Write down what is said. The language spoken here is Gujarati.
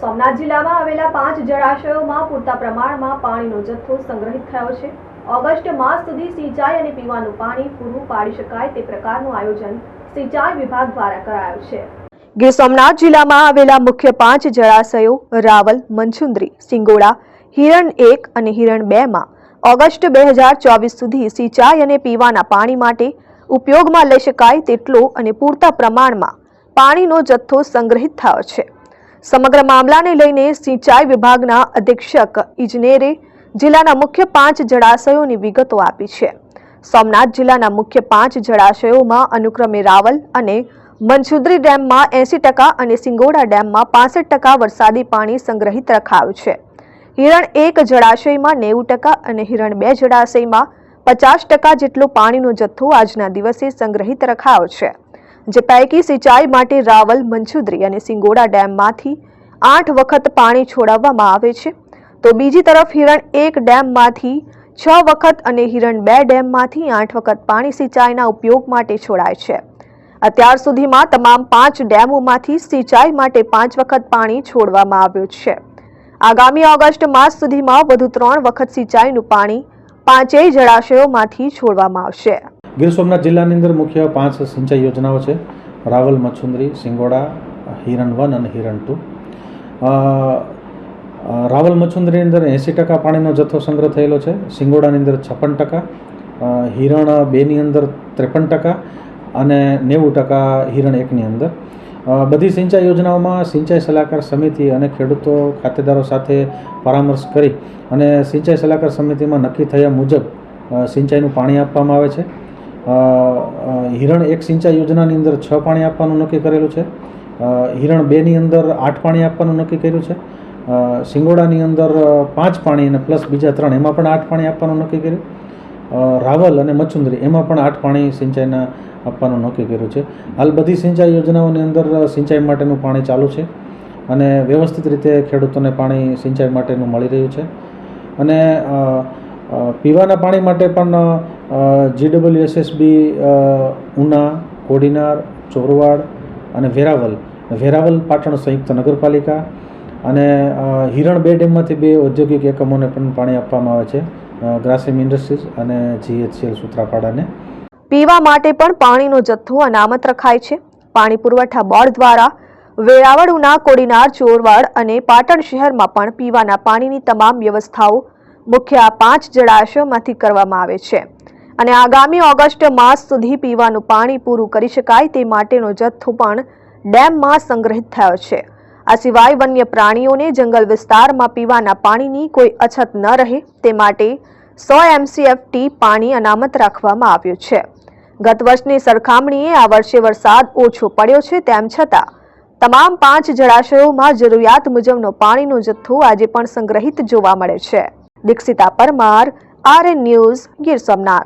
સોમનાથ જિલ્લામાં આવેલા 5 જળાશયોમાં પૂરતા પ્રમાણમાં પાણીનો જથ્થો સંગ્રહિત થયો છે। ઓગસ્ટ માસ સુધી સિંચાઈ અને પીવાનું પાણી પૂરું પાડી શકાય તે પ્રકારનું આયોજન સિંચાઈ વિભાગ દ્વારા કરાયું છે। ગીર સોમનાથ જિલ્લામાં આવેલા મુખ્ય 5 જળાશયો રાવલ, મનસુંદરી, સિંગોડા, હિરણ 1 અને હિરણ 2 માં ઓગસ્ટ 2024 સુધી સિંચાઈ અને પીવાના પાણી માટે ઉપયોગમાં લઈ શકાય તેટલો અને પૂરતા પ્રમાણમાં પાણીનો જથ્થો સંગ્રહિત થયો છે। સમગ્ર મામલાને લઈને સિંચાઈ વિભાગના અધિક્ષક ઇજનેરે જિલ્લાના મુખ્ય 5 જળાશયોની વિગતો આપી છે। સોમનાથ જિલ્લાના મુખ્ય 5 જળાશયોમાં અનુક્રમે રાવલ અને મનસુંદરી ડેમમાં 80% અને સિંગોડા ડેમમાં 65% વરસાદી પાણી સંગ્રહિત રખાયું છે। હિરણ 1 જળાશયમાં 90% અને હિરણ 2 જળાશયમાં 50% જેટલો પાણીનો જથ્થો આજના દિવસે સંગ્રહિત રખાયો છે। જે પૈકી સિંચાઈ માટે રાવલ, મનસુંદરી અને સિંગોડા ડેમમાંથી 8 વખત પાણી છોડાવવામાં આવે છે, તો બીજી તરફ હિરણ 1 ડેમમાંથી 6 વખત અને હિરણ 2 ડેમમાંથી 8 વખત પાણી સિંચાઈના ઉપયોગ માટે છોડાય છે। અત્યાર સુધીમાં તમામ 5 ડેમોમાંથી સિંચાઈ માટે 5 વખત પાણી છોડવામાં આવ્યું છે। આગામી ઓગસ્ટ માસ સુધીમાં વધુ 3 વખત સિંચાઈનું પાણી 5 જળાશયોમાંથી છોડવામાં આવશે। ગીર સોમનાથ જિલ્લાની અંદર મુખ્ય 5 સિંચાઈ યોજનાઓ છે। રાવલ, મનસુંદરી, સિંગોડા, હિરણ 1 અને હિરણ 2। રાવલ, મનસુંદરીની અંદર 80% પાણીનો જથ્થો સંગ્રહ થયેલો છે। સિંગોડાની અંદર 56%, હિરણ 2ની અંદર 53% અને 90% હિરણ 1ની અંદર। બધી સિંચાઈ યોજનાઓમાં સિંચાઈ સલાહકાર સમિતિ અને ખેડૂતો ખાતેદારો સાથે પરામર્શ કરી અને સિંચાઈ સલાહકાર સમિતિમાં નક્કી થયા મુજબ સિંચાઈનું પાણી આપવામાં આવે છે। હિરણ 1 સિંચાઈ યોજનાની અંદર 6 પાણી આપવાનું નક્કી કરેલું છે। હિરણ 2ની અંદર 8 પાણી આપવાનું નક્કી કર્યું છે। સિંગોડાની અંદર 5 પાણી અને પ્લસ બીજા 3 એમાં પણ 8 પાણી આપવાનું નક્કી કર્યું। રાવલ અને મનસુંદરી એમાં પણ 8 પાણી સિંચાઈના આપવાનું નક્કી કર્યું છે। હાલ બધી સિંચાઈ યોજનાઓની અંદર સિંચાઈ માટેનું પાણી ચાલુ છે અને વ્યવસ્થિત રીતે ખેડૂતોને પાણી સિંચાઈ માટેનું મળી રહ્યું છે। અને પીવાના પાણી માટે પણ GWSSB ઉના, કોડીનાર, ચોરવાડ અને વેરાવલ પાટણ સંયુક્ત નગરપાલિકા અને હિરણ 2 ડેમમાંથી 2 ઔદ્યોગિક એકમોને પણ પાણી આપવામાં આવે છે, ગ્રાસિમ ઇન્ડસ્ટ્રીઝ અને GHCL સૂત્રાપાડાને। પીવા માટે પણ પાણીનો જથ્થો અનામત રખાય છે। પાણી પુરવઠા બોર્ડ દ્વારા વેરાવળ, ઉના, કોડીનાર, ચોરવાડ અને પાટણ શહેરમાં પણ પીવાના પાણીની તમામ વ્યવસ્થાઓ મુખ્ય 5 જળાશયોમાંથી કરવામાં આવે છે અને આગામી ઓગસ્ટ માસ સુધી પીવાનું પાણી પૂરું કરી શકાય તે માટેનો જથ્થો પણ ડેમમાં સંગ્રહિત થયો છે। આ સિવાય વન્ય પ્રાણીઓને જંગલ વિસ્તારમાં પીવાના પાણીની કોઈ અછત ન રહે તે માટે 100 MCFT પાણી અનામત રાખવામાં આવ્યું છે। ગત વર્ષની સરખામણીએ આ વર્ષે વરસાદ ઓછો પડ્યો છે, તેમ છતાં તમામ 5 જળાશયોમાં જરૂરિયાત મુજબનો પાણીનો જથ્થો આજે પણ સંગ્રહિત જોવા મળે છે। Dikshita Parmar, RN news, Gir Somnath.